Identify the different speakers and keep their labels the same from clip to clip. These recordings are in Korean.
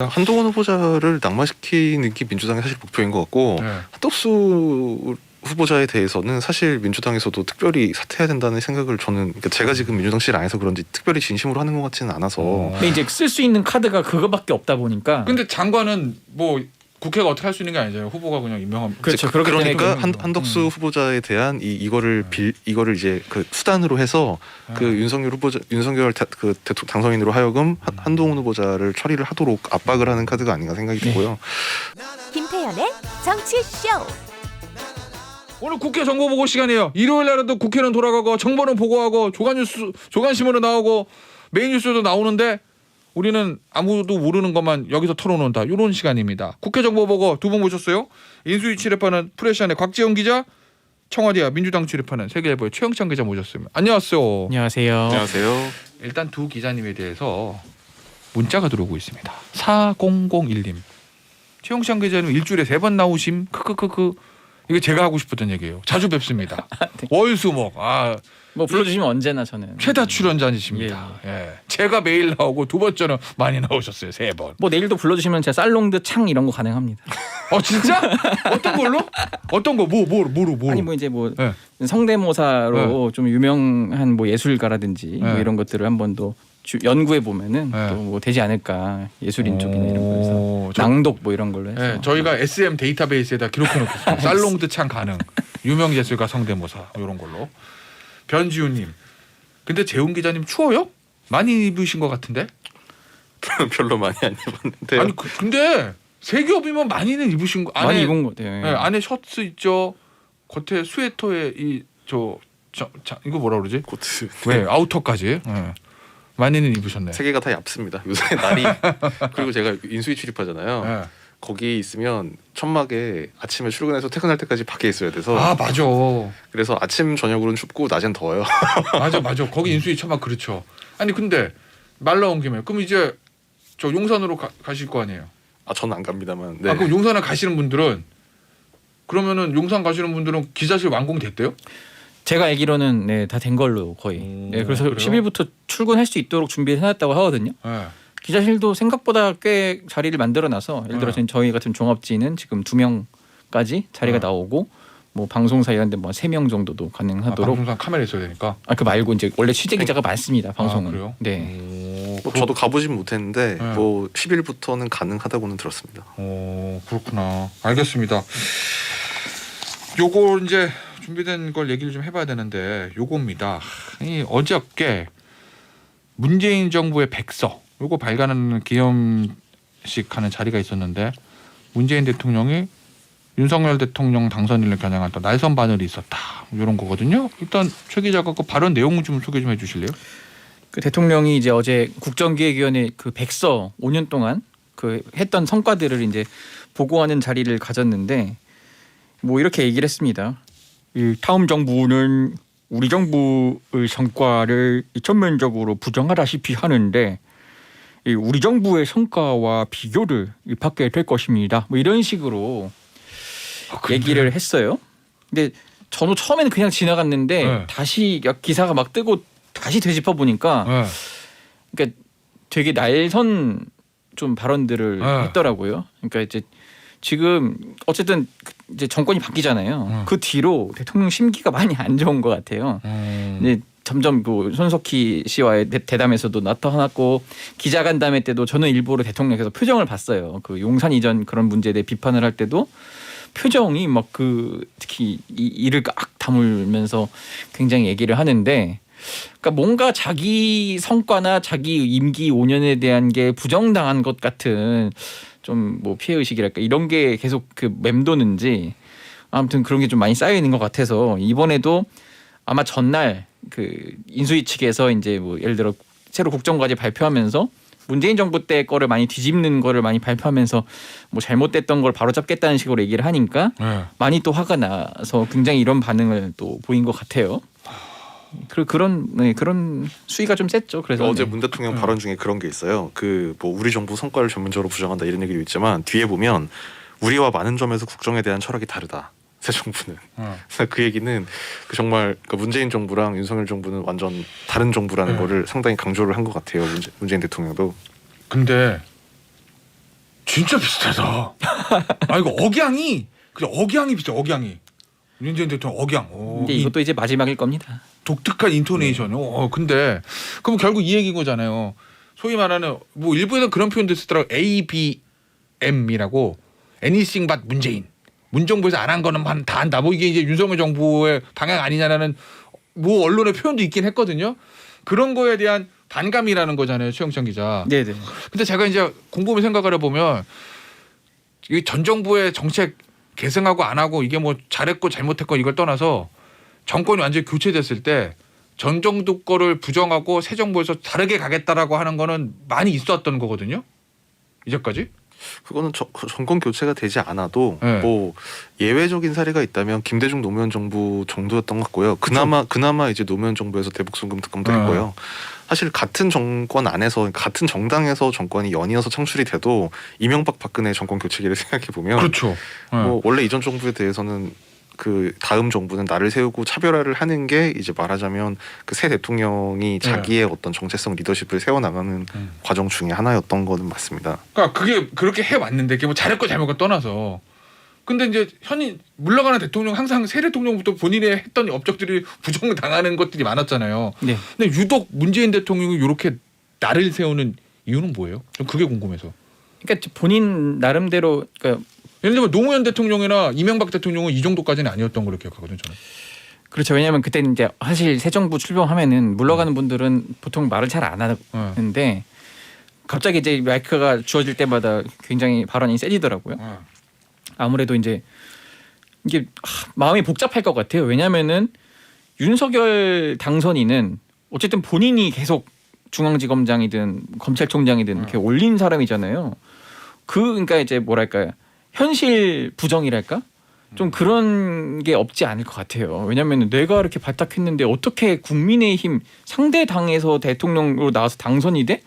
Speaker 1: 한동훈 후보자를 낙마시키는 게 민주당의 사실 목표인 것 같고 한덕수 후보자에 대해서는 사실 민주당에서도 특별히 사퇴해야 된다는 생각을 저는 그러니까 제가 지금 민주당실 안에서 그런지 특별히 진심으로 하는 것 같지는 않아서
Speaker 2: 근데 이제 쓸 수 있는 카드가 그거밖에 없다 보니까
Speaker 3: 근데 장관은 뭐 국회가 어떻게 할 수 있는 게 아니잖아요. 후보가 그냥 임명하면.
Speaker 2: 그렇죠. 그렇기 때문에
Speaker 1: 그러니까 한덕수 후보자에 대한 이거를 이제 그 수단으로 해서 그 윤석열 그 대통령 당선인으로 하여금 한동훈 후보자를 처리를 하도록 압박을 하는 카드가 아닌가 생각이 들고요.
Speaker 4: 김태현의 정치쇼.
Speaker 3: 오늘 국회 정보 보고 시간이에요. 일요일 날에도 국회는 돌아가고 정보는 보고하고 조간신문은 나오고 메인 뉴스도 나오는데 우리는 아무도 모르는 것만 여기서 털어놓는다. 이런 시간입니다. 국회 정보 보고 두 분 모셨어요. 인수위 출입하는 프레시안의 곽지영 기자, 청와대와 민주당 출입하는 세계일보의 최영찬 기자 모셨습니다. 안녕하세요.
Speaker 2: 안녕하세요.
Speaker 1: 안녕하세요.
Speaker 3: 일단 두 기자님에 대해서 문자가 들어오고 있습니다. 4001님. 최영찬 기자님 일주일에 3번 나오심. 크크크크. 이거 제가 하고 싶었던 얘기예요. 자주 뵙습니다.
Speaker 2: 네.
Speaker 3: 월수목.
Speaker 2: 뭐 불러주시면 언제나 저는
Speaker 3: 최다 출연자이십니다. 예. 제가 매일 나오고 두 번째는 많이 나오셨어요. 3번.
Speaker 2: 뭐 내일도 불러주시면 제가 살롱드 창 이런 거 가능합니다.
Speaker 3: 진짜? 어떤 걸로? 어떤 거? 뭐로?
Speaker 2: 아니 뭐 이제 뭐
Speaker 3: 네.
Speaker 2: 성대모사로 좀 유명한 뭐 예술가라든지 뭐
Speaker 3: 네.
Speaker 2: 이런 것들을 한번 더 연구해 보면은
Speaker 3: 네.
Speaker 2: 또 뭐 되지 않을까. 예술인 쪽이나 이런 거에서
Speaker 3: 저-
Speaker 2: 낭독 뭐 이런 걸로 해서.
Speaker 3: 예, 저희가 SM 데이터베이스에다 기록해 놓겠습니다. 살롱드 창 가능. 유명 예술가 성대모사 이런 걸로. 변지훈님. 근데 재훈 기자님 추워요? 많이 입으신 것 같은데?
Speaker 1: 별로 많이 안 입었는데
Speaker 3: 아니 근데 세 겹이면 많이는 입으신 거.
Speaker 2: 많이 입은 거 같아요.
Speaker 3: 예, 안에 셔츠 있죠. 겉에 스웨터에 이거 뭐라 그러지?
Speaker 1: 코트
Speaker 3: 왜 아우터까지. 예. 많이는 입으셨네.
Speaker 1: 세 개가 다 얇습니다. 요새 날이 그리고 제가 인수위 출입하잖아요.
Speaker 3: 예.
Speaker 1: 거기 있으면 천막에 아침에 출근해서 퇴근할 때까지 밖에 있어야 돼서
Speaker 3: 맞아.
Speaker 1: 그래서 아침 저녁으로는 춥고 낮엔 더워요.
Speaker 3: 맞아. 거기 인수위 천막 그렇죠. 아니 근데 말 나온 김에 그럼 이제 저 용산으로 가실 거 아니에요?
Speaker 1: 저는 안 갑니다만. 네.
Speaker 3: 그럼 용산에 가시는 분들은 그러면은 용산 가시는 분들은 기자실 완공됐대요?
Speaker 2: 제가 알기로는 네, 다 된 걸로 거의. 네, 그래서
Speaker 3: 그래요?
Speaker 2: 10일부터 출근할 수 있도록 준비해놨다고 하거든요.
Speaker 3: 네.
Speaker 2: 기자실도 생각보다 꽤 자리를 만들어놔서 예를 들어 저희 같은 종합지는 지금 2명까지 자리가 나오고 뭐 방송사 이런 데뭐 3명 정도도 가능하도록.
Speaker 3: 방송상 카메라 있어야 되니까.
Speaker 2: 그 말고 이제 원래 취재 기자가 많습니다. 방송은.
Speaker 3: 그래요?
Speaker 2: 네.
Speaker 1: 저도 가보진 못했는데
Speaker 3: 네.
Speaker 1: 뭐 10일부터는 가능하다고는 들었습니다.
Speaker 3: 그렇구나. 알겠습니다. 요거 이제 준비된 걸 얘기를 좀 해봐야 되는데 요겁니다. 이 어저께 문재인 정부의 백서 요거 발간하는 기념식 하는 자리가 있었는데 문재인 대통령이 윤석열 대통령 당선인을 겨냥한 또 날선 바늘이 있었다 이런 거거든요. 일단 최 기자가 그 발언 내용을 좀 소개 좀 해주실래요?
Speaker 2: 그 대통령이 이제 어제 국정기획위원회 그 백서 5년 동안 그 했던 성과들을 이제 보고하는 자리를 가졌는데 뭐 이렇게 얘기를 했습니다. 이 다음 정부는 우리 정부의 성과를 전면적으로 부정하다시피 하는데 이 우리 정부의 성과와 비교를 받게 될 것입니다. 뭐 이런 식으로 얘기를 했어요. 근데 저도 처음에는 그냥 지나갔는데
Speaker 3: 네.
Speaker 2: 다시 기사가 막 뜨고 다시 되짚어 보니까
Speaker 3: 네.
Speaker 2: 그러니까 되게 날선 좀 발언들을 했더라고요. 그러니까 이제 지금 어쨌든 이제 정권이 바뀌잖아요. 그 뒤로 대통령 심기가 많이 안 좋은 것 같아요. 이제 점점 그 손석희 씨와의 대담에서도 나타났고 기자간담회 때도 저는 일부러 대통령께서 표정을 봤어요. 그 용산 이전 그런 문제에 대해 비판을 할 때도 표정이 막 그 특히 이를 깍 다물면서 굉장히 얘기를 하는데 그러니까 뭔가 자기 성과나 자기 임기 5년에 대한 게 부정당한 것 같은 좀 뭐 피해 의식이랄까 이런 게 계속 그 맴도는지 아무튼 그런 게 좀 많이 쌓여 있는 것 같아서 이번에도 아마 전날 그 인수위 측에서 이제 뭐 예를 들어 새로 국정과제 발표하면서 문재인 정부 때 거를 많이 뒤집는 거를 많이 발표하면서 뭐 잘못됐던 걸 바로잡겠다는 식으로 얘기를 하니까 많이 또 화가 나서 굉장히 이런 반응을 또 보인 것 같아요. 그런 수위가 좀 셌죠. 그래서
Speaker 1: 어제 문 대통령 발언 중에 그런 게 있어요. 그 뭐 우리 정부 성과를 전면적으로 부정한다 이런 얘기도 있지만 뒤에 보면 우리와 많은 점에서 국정에 대한 철학이 다르다. 새 정부는. 그 얘기는 그 정말 그 문재인 정부랑 윤석열 정부는 완전 다른 정부라는 거를 상당히 강조를 한 것 같아요. 문재인 대통령도.
Speaker 3: 근데 진짜 비슷하다. 아 이거 억양이 그냥 억양이 비슷해. 억양이 문재인 대통령 억양.
Speaker 2: 근데 이것도 이제 마지막일 겁니다.
Speaker 3: 독특한 인토네이션. 근데 그럼 결국 이 얘기인 거잖아요. 소위 말하는 뭐 일부에서 그런 표현도 쓰더라고. ABM이라고 Anything but 문재인. 문정부에서 안 한 거는 다 한다. 뭐 이게 이제 윤석열 정부의 방향 아니냐라는 뭐 언론의 표현도 있긴 했거든요. 그런 거에 대한 반감이라는 거잖아요, 최영찬 기자.
Speaker 2: 네네.
Speaker 3: 근데 제가 이제 곰곰이 생각을 해보면 이 전 정부의 정책 계승하고 안 하고 이게 뭐 잘했고 잘못했고 이걸 떠나서 정권이 완전히 교체됐을 때 전 정부 거를 부정하고 새 정부에서 다르게 가겠다라고 하는 거는 많이 있었던 거거든요. 이제까지.
Speaker 1: 그거는 정권 교체가 되지 않아도
Speaker 3: 네.
Speaker 1: 뭐 예외적인 사례가 있다면 김대중 노무현 정부 정도였던 것 같고요. 그나마 이제 노무현 정부에서 대북송금 특검도 했고요. 사실 같은 정권 안에서 같은 정당에서 정권이 연이어서 창출이 돼도 이명박 박근혜 정권 교체기를 생각해 보면
Speaker 3: 그렇죠.
Speaker 1: 뭐 원래 이전 정부에 대해서는 그 다음 정부는 나를 세우고 차별화를 하는 게 이제 말하자면 그 새 대통령이 자기의 어떤 정체성 리더십을 세워나가는 과정 중에 하나였던 거는 맞습니다.
Speaker 3: 그러니까 그게 그렇게 해왔는데 그게 뭐 잘했고 잘못을 떠나서 근데 이제 현임 물러가는 대통령 항상 새 대통령부터 본인이 했던 업적들이 부정당하는 것들이 많았잖아요.
Speaker 2: 네.
Speaker 3: 근데 유독 문재인 대통령이 이렇게 나를 세우는 이유는 뭐예요? 좀 그게 궁금해서.
Speaker 2: 그러니까 본인 나름대로 그러니까
Speaker 3: 예를 들면 노무현 대통령이나 이명박 대통령은 이 정도까지는 아니었던 걸로 기억하거든요. 저는.
Speaker 2: 그렇죠. 왜냐하면 그때는 이제 사실 새 정부 출범하면은 물러가는 분들은 보통 말을 잘 안 하는데 갑자기 이제 마이크가 주어질 때마다 굉장히 발언이 세지더라고요. 아무래도 이제 이게 마음이 복잡할 것 같아요. 왜냐하면은 윤석열 당선인은 어쨌든 본인이 계속 중앙지검장이든 검찰총장이든 이렇게 올린 사람이잖아요. 그러니까 이제 뭐랄까요, 현실 부정이랄까? 좀 그런 게 없지 않을 것 같아요. 왜냐하면 내가 이렇게 발탁했는데 어떻게 국민의힘 상대 당에서 대통령으로 나와서 당선이 돼?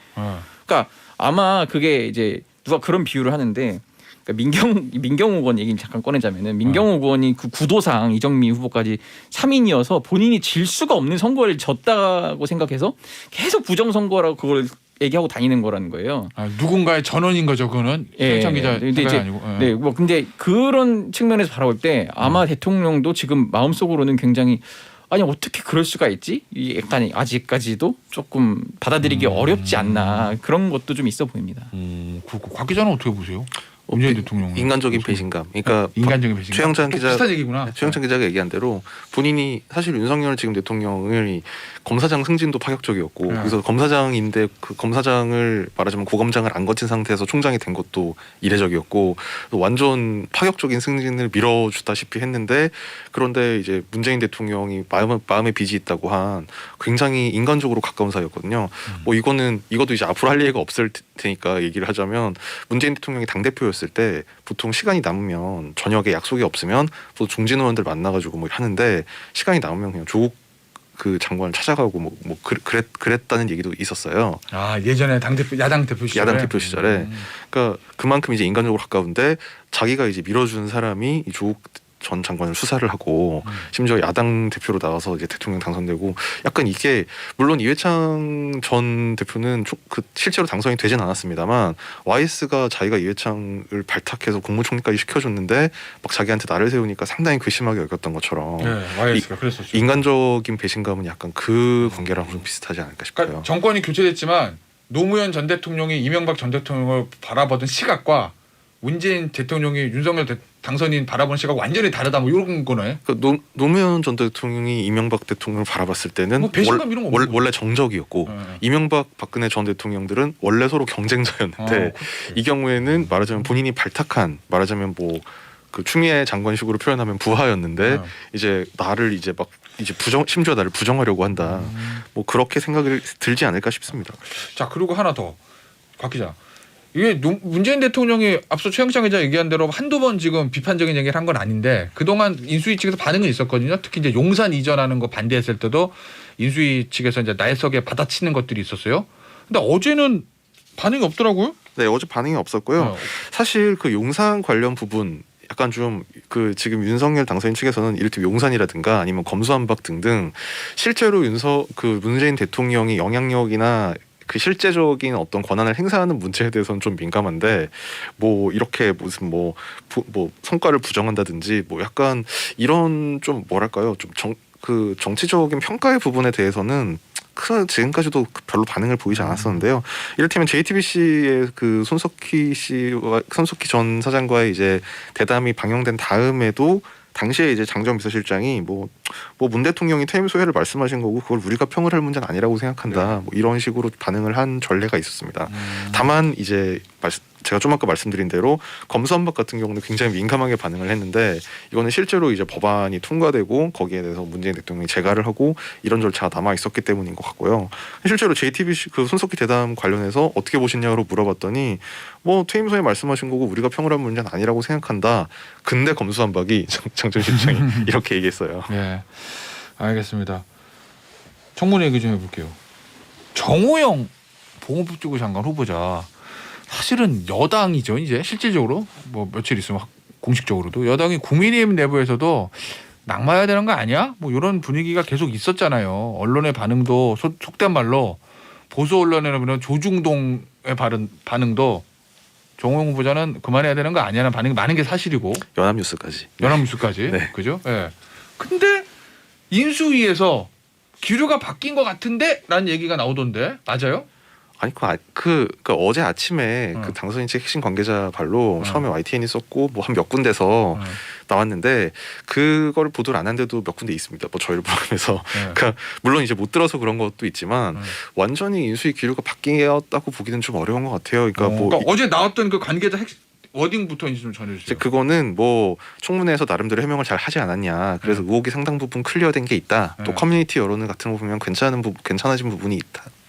Speaker 2: 그러니까 아마 그게 이제 누가 그런 비유를 하는데, 그러니까 민경욱 의원 얘기 잠깐 꺼내자면은 민경욱 의원이 그 구도상 이정미 후보까지 3인이어서 본인이 질 수가 없는 선거를 졌다고 생각해서 계속 부정선거라고 그걸 얘기하고 다니는 거라는 거예요.
Speaker 3: 누군가의 전원인 거죠, 그거는. 최영찬 기자 생각이 아니고.
Speaker 2: 네, 뭐 근데 그런 측면에서 바라볼 때 아마 대통령도 지금 마음속으로는 굉장히 아니 어떻게 그럴 수가 있지? 이 약간 아직까지도 조금 받아들이기 어렵지 않나, 그런 것도 좀 있어 보입니다.
Speaker 3: 곽 기자는 어떻게 보세요? 문재인 대통령
Speaker 1: 인간적인 배신감. 그러니까
Speaker 3: 인간적인 배신감.
Speaker 1: 최영찬 기자
Speaker 3: 비슷한 얘기구나.
Speaker 1: 최영찬 기자가 얘기한 대로 본인이 사실 윤석열 지금 대통령을 검사장 승진도 파격적이었고 그래서 검사장인데 그 검사장을 말하자면 고검장을 안 거친 상태에서 총장이 된 것도 이례적이었고 완전 파격적인 승진을 밀어주다시피 했는데, 그런데 이제 문재인 대통령이 마음에 빚이 있다고 한 굉장히 인간적으로 가까운 사이였거든요. 뭐 이것도 이제 앞으로 할 얘기가 없을 테니까 얘기를 하자면, 문재인 대통령이 당대표였을 때 보통 시간이 남으면 저녁에 약속이 없으면 또 중진 의원들 만나가지고 뭐 하는데, 시간이 남으면 그냥 조국 그 장관을 찾아가고 그랬다는 얘기도 있었어요.
Speaker 3: 예전에 야당 대표 시절에.
Speaker 1: 그러니까 그만큼 이제 인간적으로 가까운데, 자기가 이제 밀어준 사람이 이 조국 전 장관을 수사를 하고 심지어 야당 대표로 나와서 이제 대통령 당선되고, 약간 이게 물론 이회창 전 대표는 실제로 당선이 되진 않았습니다만 YS가 자기가 이회창을 발탁해서 국무총리까지 시켜줬는데 막 자기한테 나를 세우니까 상당히 괘씸하게 여겼던 것처럼
Speaker 3: YS가 그랬었죠.
Speaker 1: 인간적인 배신감은 약간 그 관계랑 좀 비슷하지 않을까 싶어요.
Speaker 3: 그러니까 정권이 교체됐지만 노무현 전 대통령이 이명박 전 대통령을 바라보던 시각과 문재인 대통령이 윤석열 당선인 바라보는 시각 완전히 다르다, 뭐 이런 거네.
Speaker 1: 그러니까 노무현 전 대통령이 이명박 대통령을 바라봤을 때는
Speaker 3: 뭐 배신감 이런 거 없는
Speaker 1: 원래 정적이었고, 이명박 박근혜 전 대통령들은 원래 서로 경쟁자였는데 이 경우에는 말하자면 본인이 발탁한, 말하자면 뭐 그 추미애 장관식으로 표현하면 부하였는데 이제 나를 이제 막 이제 심지어 나를 부정하려고 한다. 뭐 그렇게 생각이 들지 않을까 싶습니다.
Speaker 3: 자, 그리고 하나 더, 곽 기자. 이게 문재인 대통령이 앞서 최영찬 기자 얘기한 대로 한두 번 지금 비판적인 얘기를 한 건 아닌데, 그동안 인수위 측에서 반응은 있었거든요. 특히 이제 용산 이전하는 거 반대했을 때도 인수위 측에서 이제 날석에 받아치는 것들이 있었어요. 근데 어제는 반응이 없더라고요.
Speaker 1: 네, 어제 반응이 없었고요. 사실 그 용산 관련 부분 약간 좀 그 지금 윤석열 당선인 측에서는 이를테면 용산이라든가 아니면 검수완박 등등 실제로 문재인 대통령이 영향력이나 그 실제적인 어떤 권한을 행사하는 문제에 대해서는 좀 민감한데 뭐 이렇게 무슨 뭐 성과를 부정한다든지 뭐 약간 이런 좀 뭐랄까요 좀 그 정치적인 평가의 부분에 대해서는 지금까지도 별로 반응을 보이지 않았었는데요. 이를테면 JTBC의 그 손석희 전 사장과의 이제 대담이 방영된 다음에도 당시에 이제 장전 비서실장이 뭐 문 대통령이 퇴임 소회를 말씀하신 거고 그걸 우리가 평을 할 문제는 아니라고 생각한다.
Speaker 3: 네.
Speaker 1: 뭐 이런 식으로 반응을 한 전례가 있었습니다. 다만 이제 제가 좀 아까 말씀드린 대로 검수완박 같은 경우는 굉장히 민감하게 반응을 했는데 이거는 실제로 이제 법안이 통과되고 거기에 대해서 문재인 대통령이 재가를 하고 이런 절차가 남아 있었기 때문인 것 같고요. 실제로 JTBC 그 손석희 대담 관련해서 어떻게 보시냐고 물어봤더니 뭐 퇴임 소에 말씀하신 거고 우리가 평을 할 문제는 아니라고 생각한다. 근데 검수완박이 장전 실장이 이렇게 얘기했어요.
Speaker 3: 네, 알겠습니다. 청문 얘기 좀 해볼게요. 정호영 보건복지부 장관 후보자 사실은 여당이죠. 이제 실질적으로 뭐 며칠 있으면 공식적으로도 여당이 국민의힘 내부에서도 낙마해야 되는 거 아니야? 뭐 이런 분위기가 계속 있었잖아요. 언론의 반응도 속된 말로 보수 언론에 보면 조중동의 반응도 정호영 후보자는 그만해야 되는 거 아니냐는 반응이 많은 게 사실이고
Speaker 1: 연합뉴스까지.
Speaker 3: 연합뉴스까지
Speaker 1: 네.
Speaker 3: 그죠? 예. 네. 근데 인수위에서 기류가 바뀐 것 같은데? 라는 얘기가 나오던데 맞아요?
Speaker 1: 아니 그 어제 아침에 그 당선인 측 핵심 관계자 발로 처음에 YTN이 썼고 뭐 한 몇 군데서 나왔는데 그거를 보도를 안 한데도 몇 군데 있습니다. 뭐 저희를 포함해서 그러니까 물론 이제 못 들어서 그런 것도 있지만 완전히 인수위 기류가 바뀌었다고 보기는 좀 어려운 것 같아요. 그러니까
Speaker 3: 어제 나왔던 그 관계자 워딩부터 이제 좀 전해주세요.
Speaker 1: 그거는 뭐 청문회에서 나름대로 해명을 잘 하지 않았냐. 그래서 의혹이 상당 부분 클리어된 게 있다. 또 커뮤니티 여론 같은 거 보면 괜찮아진 부분이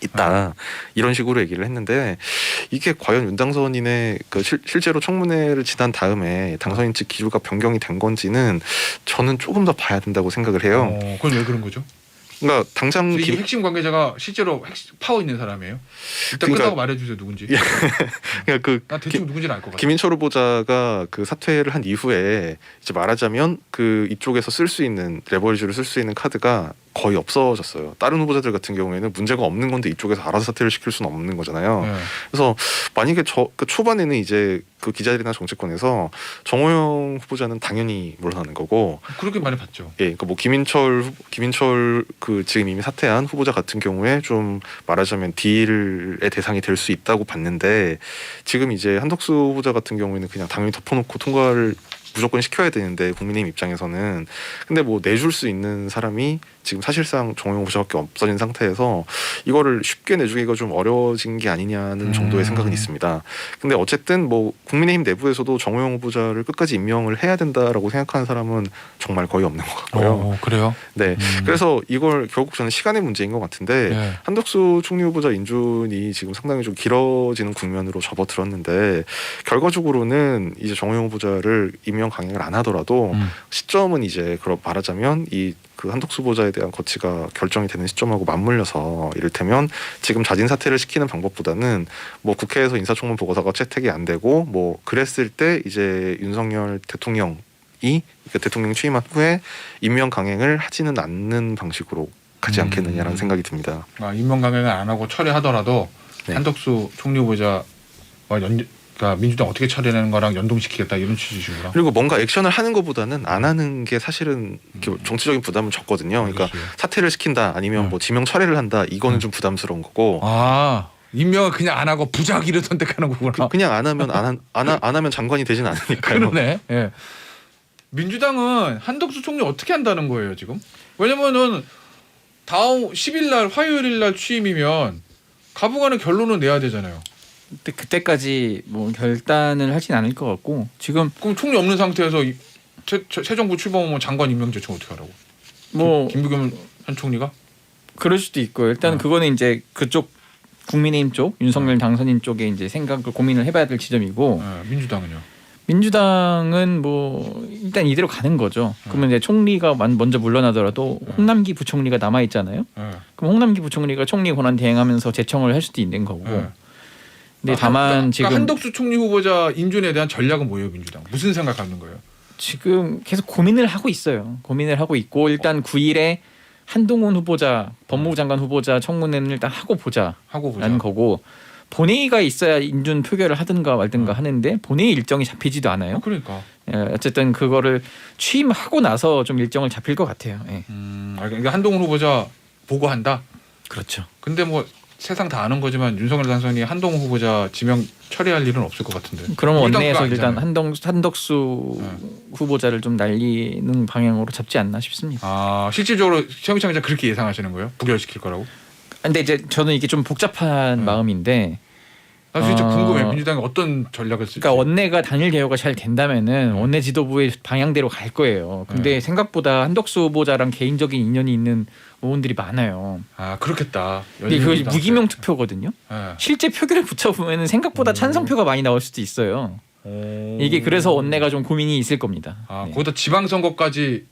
Speaker 1: 있다. 이런 식으로 얘기를 했는데 이게 과연 윤당선인의 그 실제로 청문회를 지난 다음에 당선인 측 기류가 변경이 된 건지는 저는 조금 더 봐야 된다고 생각을 해요.
Speaker 3: 그건 왜 그런 거죠?
Speaker 1: 그러니까 당장
Speaker 3: 이 핵심 관계자가 실제로 파워 있는 사람이에요. 일단
Speaker 1: 그러니까,
Speaker 3: 끝나고 말해주세요 누군지.
Speaker 1: 그러니까
Speaker 3: 난 대충 누군지는 알 것 같아요.
Speaker 1: 김인철 후보자가 그 사퇴를 한 이후에 이제 말하자면 그 이쪽에서 쓸 수 있는 레버리지로 쓸 수 있는 카드가 거의 없어졌어요. 다른 후보자들 같은 경우에는 문제가 없는 건데 이쪽에서 알아서 사퇴를 시킬 수는 없는 거잖아요. 그래서 만약에 그 초반에는 이제 그 기자들이나 정치권에서 정호영 후보자는 당연히 물러나는 거고
Speaker 3: 그렇게 많이 봤죠.
Speaker 1: 예, 그러니까 뭐 김인철 그 지금 이미 사퇴한 후보자 같은 경우에 좀 말하자면 딜의 대상이 될 수 있다고 봤는데 지금 이제 한덕수 후보자 같은 경우에는 그냥 당연히 덮어놓고 통과를 무조건 시켜야 되는데 국민의힘 입장에서는 근데 뭐 내줄 수 있는 사람이 지금 사실상 정호영 후보자밖에 없어진 상태에서 이거를 쉽게 내주기가 좀 어려워진 게 아니냐는 정도의 생각은 있습니다. 근데 어쨌든 뭐 국민의힘 내부에서도 정호영 후보자를 끝까지 임명을 해야 된다라고 생각하는 사람은 정말 거의 없는 것 같고요.
Speaker 3: 그래요?
Speaker 1: 네. 그래서 이걸 결국 저는 시간의 문제인 것 같은데 한덕수 총리 후보자 인준이 지금 상당히 좀 길어지는 국면으로 접어들었는데 결과적으로는 이제 정호영 후보자를 임명 강행을 안 하더라도 시점은 이제 그런 말하자면 이 그 한덕수 후보자에 대한 거치가 결정이 되는 시점하고 맞물려서 이를테면 지금 자진 사퇴를 시키는 방법보다는 뭐 국회에서 인사청문 보고서가 채택이 안 되고 뭐 그랬을 때 이제 윤석열 대통령이 그러니까 대통령 취임한 후에 임명 강행을 하지는 않는 방식으로 가지 않겠느냐라는 생각이 듭니다.
Speaker 3: 임명 강행을 안 하고 처리하더라도
Speaker 1: 네.
Speaker 3: 한덕수 총리 후보자와 그러니까 민주당 어떻게 처리하는 거랑 연동시키겠다 이런 취지시구나.
Speaker 1: 그리고 뭔가 액션을 하는 것보다는 안 하는 게 사실은 정치적인 부담은 적거든요. 그러니까 사퇴를 시킨다 아니면 뭐 지명 철회를 한다 이거는 좀 부담스러운 거고.
Speaker 3: 임명을 그냥 안 하고 부작위를 선택하는 거구나.
Speaker 1: 그냥 안 하면 안 하면 장관이 되진 않으니까요.
Speaker 3: 그러네. 예. 민주당은 한덕수 총리 어떻게 한다는 거예요 지금? 왜냐면은 다음 10일 날 화요일 날 취임이면 가부간의 결론을 내야 되잖아요.
Speaker 2: 그때까지 뭐 결단을 하진 않을 것 같고 지금
Speaker 3: 그럼 총리 없는 상태에서 새 정부 출범하면 장관 임명 제청 어떻게 하라고?
Speaker 2: 뭐
Speaker 3: 김부겸 현 총리가?
Speaker 2: 그럴 수도 있고 일단 그거는 이제 그쪽 국민의힘 쪽 윤석열 당선인 쪽에 이제 생각을 고민을 해봐야 될 지점이고
Speaker 3: 민주당은요?
Speaker 2: 민주당은 뭐 일단 이대로 가는 거죠. 그러면 이제 총리가 먼저 물러나더라도 홍남기 부총리가 남아 있잖아요. 그럼 홍남기 부총리가 총리 권한 대행하면서 제청을 할 수도 있는 거고. 근데 다만 지금
Speaker 3: 한덕수 총리 후보자 인준에 대한 전략은 뭐예요, 민주당? 무슨 생각하는 거예요?
Speaker 2: 지금 계속 고민을 하고 있어요. 고민을 하고 있고 일단 9일에 한동훈 후보자, 법무부 장관 후보자 청문회는 일단 하고 보자라는
Speaker 3: 하고 보자.
Speaker 2: 거고 본회의가 있어야 인준 표결을 하든가 말든가 하는데 본회의 일정이 잡히지도 않아요.
Speaker 3: 그러니까.
Speaker 2: 예, 어쨌든 그거를 취임하고 나서 좀 일정을 잡힐 것 같아요. 예.
Speaker 3: 그러니까 한동훈 후보자 보고한다.
Speaker 2: 그렇죠.
Speaker 3: 근데 뭐 세상 다 아는 거지만 윤석열 당선이 한동훈 후보자 지명 처리할 일은 없을 것 같은데.
Speaker 2: 그럼
Speaker 3: 우리
Speaker 2: 원내에서
Speaker 3: 당도
Speaker 2: 일단
Speaker 3: 아니잖아요.
Speaker 2: 한덕수 후보자를 좀 날리는 방향으로 잡지 않나 싶습니다.
Speaker 3: 아 실질적으로 최영창 기자 그렇게 예상하시는 거예요? 부결시킬 거라고?
Speaker 2: 근데 이제 저는 이게 좀 복잡한 마음인데,
Speaker 3: 나 진짜 궁금해. 민주당이 어떤 전략을 쓸지.
Speaker 2: 그러니까 원내가 단일 개혁가 잘 된다면은 원내 지도부의 방향대로 갈 거예요. 근데 생각보다 한덕수 후보자랑 개인적인 인연이 있는 의원들이 많아요.
Speaker 3: 아 그렇겠다.
Speaker 2: 근데 그 무기명 투표거든요.
Speaker 3: 네.
Speaker 2: 실제 표결을 붙여보면 생각보다 찬성표가 많이 나올 수도 있어요. 이게 그래서 원내가 좀 고민이 있을 겁니다.
Speaker 3: 아
Speaker 2: 네.
Speaker 3: 거기다 지방선거까지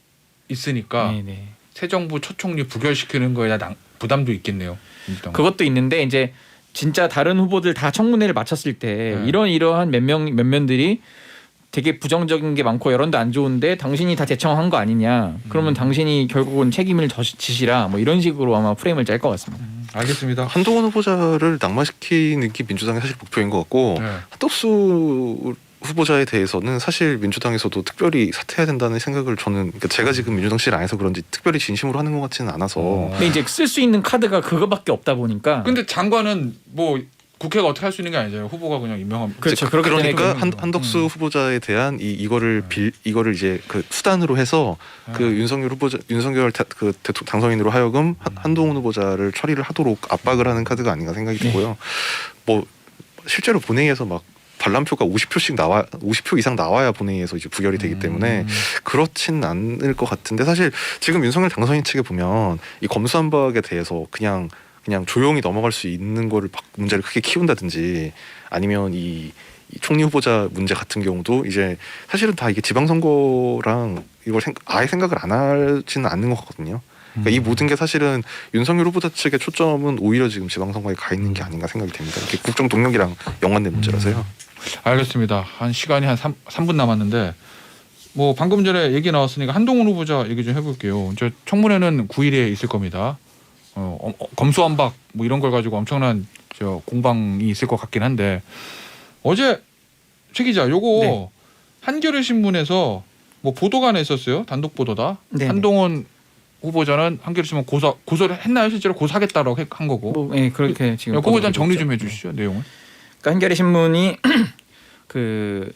Speaker 3: 있으니까
Speaker 2: 네네.
Speaker 3: 새 정부 초총리 부결시키는 거에 대한 부담도 있겠네요. 민주당.
Speaker 2: 그것도 있는데 이제 진짜 다른 후보들 다 청문회를 마쳤을 때 이러한 면면들이 되게 부정적인 게 많고 여론도 안 좋은데 당신이 다 대청한 거 아니냐. 그러면 당신이 결국은 책임을 지시라. 뭐 이런 식으로 아마 프레임을 짤 것 같습니다.
Speaker 3: 알겠습니다.
Speaker 1: 한동훈 후보자를 낙마시키는 게 민주당의 사실 목표인 것 같고
Speaker 3: 네.
Speaker 1: 한덕수 후보자에 대해서는 사실 민주당에서도 특별히 사퇴해야 된다는 생각을 저는 그러니까 제가 지금 민주당실 안에서 그런지 특별히 진심으로 하는 것 같지는 않아서
Speaker 2: 근데 이제 쓸 수 있는 카드가 그거밖에 없다 보니까.
Speaker 3: 근데 장관은 뭐 국회가 어떻게 할 수 있는 게 아니잖아요. 후보가 그냥 임명하면.
Speaker 2: 그렇죠. 그렇기 때문에
Speaker 1: 그러니까 한덕수 후보자에 대한 이거를 이제 그 수단으로 해서 그 윤석열 그 대통령 당선인으로 하여금 한동훈 후보자를 처리를 하도록 압박을 하는 카드가 아닌가 생각이 들고요. 뭐 실제로 본회의에서 막 반란표가 50표 이상 나와야 본회의에서 이제 부결이 되기 때문에 그렇진 않을 것 같은데 사실 지금 윤석열 당선인 측에 보면 이 검수완박에 대해서 그냥 조용히 넘어갈 수 있는 거를 문제를 크게 키운다든지 아니면 이 총리 후보자 문제 같은 경우도 이제 사실은 다 이게 지방선거랑 이걸 아예 생각을 안 하지는 않는 것 같거든요. 그러니까 이 모든 게 사실은 윤석열 후보자 측의 초점은 오히려 지금 지방선거에 가 있는 게 아닌가 생각이 됩니다. 이게 국정 동력이랑 연관된 문제라서요.
Speaker 3: 알겠습니다. 한 시간이 한 3분 남았는데 뭐 방금 전에 얘기 나왔으니까 한동훈 후보자 얘기 좀 해볼게요. 이제 청문회는 9일에 있을 겁니다. 검수완박 뭐 이런 걸 가지고 엄청난 공방이 있을 것 같긴 한데 어제 최 기자 요거
Speaker 2: 네.
Speaker 3: 한겨레 신문에서 뭐 보도가 하나 있었어요. 단독 보도다.
Speaker 2: 네.
Speaker 3: 한동훈 후보자는 한겨레 신문 고소를 했나요? 실제로 고소하겠다라고 한 거고.
Speaker 2: 뭐, 예, 그렇게 지금.
Speaker 3: 그거에 대한 정리 좀 해주시죠. 내용을.
Speaker 2: 그러니까 한겨레 신문이 그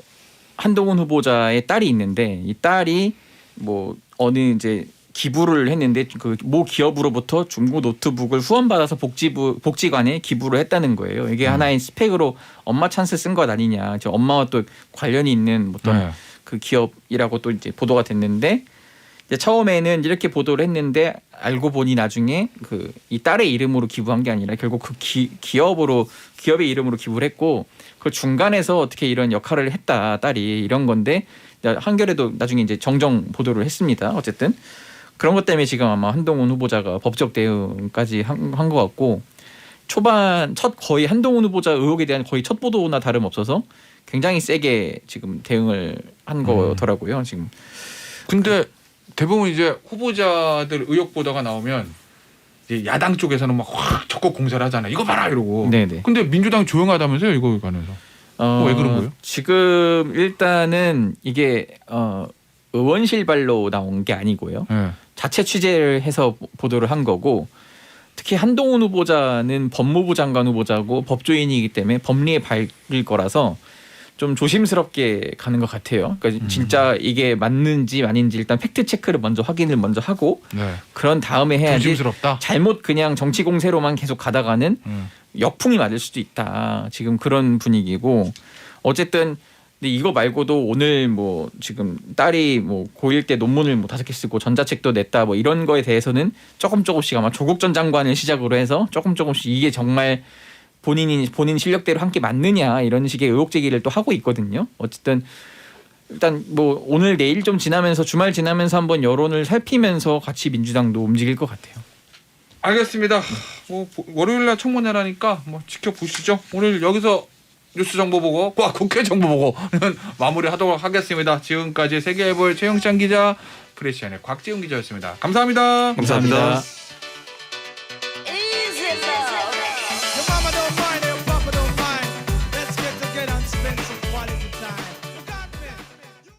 Speaker 2: 한동훈 후보자의 딸이 있는데 이 딸이 뭐 어느 이제 기부를 했는데 그 모 기업으로부터 중고 노트북을 후원받아서 복지관에 기부를 했다는 거예요. 이게 하나의 스펙으로 엄마 찬스 쓴 것 아니냐. 엄마와 또 관련이 있는 어떤 그 기업이라고 또 이제 보도가 됐는데 이제 처음에는 이렇게 보도를 했는데 알고 보니 나중에 그 이 딸의 이름으로 기부한 게 아니라 결국 그 기업의 이름으로 기부를 했고 그 중간에서 어떻게 이런 역할을 했다 딸이 이런 건데 한겨레도 나중에 이제 정정 보도를 했습니다. 어쨌든 그런 것 때문에 지금 아마 한동훈 후보자가 법적 대응까지 한 것 같고 초반 거의 한동훈 후보자 의혹에 대한 거의 첫 보도나 다름없어서 굉장히 세게 지금 대응을 한 거더라고요. 지금.
Speaker 3: 근데 대부분 이제 후보자들 의혹 보도가 나오면 이제 야당 쪽에서는 막 확 적극 공세를 하잖아요. 이거 봐라 이러고.
Speaker 2: 네네.
Speaker 3: 근데 민주당이 조용하다면서요? 이거에 관해서. 왜 그런 거예요?
Speaker 2: 지금 일단은 이게 의원실 발로 나온 게 아니고요.
Speaker 3: 네.
Speaker 2: 자체 취재를 해서 보도를 한 거고 특히 한동훈 후보자는 법무부 장관 후보자고 법조인이기 때문에 법리에 밝을 거라서 좀 조심스럽게 가는 것 같아요. 그러니까 진짜 이게 맞는지 아닌지 일단 팩트 체크를 확인을 먼저 하고 그런 다음에 해야지.
Speaker 3: 조심스럽다.
Speaker 2: 잘못 그냥 정치 공세로만 계속 가다가는 역풍이 맞을 수도 있다. 지금 그런 분위기고 어쨌든 근데 이거 말고도 오늘 뭐 지금 딸이 뭐 고1 때 논문을 뭐 5개 쓰고 전자책도 냈다 뭐 이런 거에 대해서는 조금씩 아마 조국 전 장관을 시작으로 해서 조금씩 이게 정말 본인 실력대로 함께 맞느냐 이런 식의 의혹 제기를 또 하고 있거든요. 어쨌든 일단 뭐 오늘 내일 좀 지나면서 주말 지나면서 한번 여론을 살피면서 같이 민주당도 움직일 것 같아요.
Speaker 3: 알겠습니다. 뭐 월요일 날 청문회라니까 뭐 지켜보시죠. 오늘 여기서 뉴스 정보 보고 국회 정보 보고는 마무리하도록 하겠습니다. 지금까지 세계해볼 최영찬 기자, 프레시안의 곽지훈 기자였습니다. 감사합니다.
Speaker 1: 감사합니다.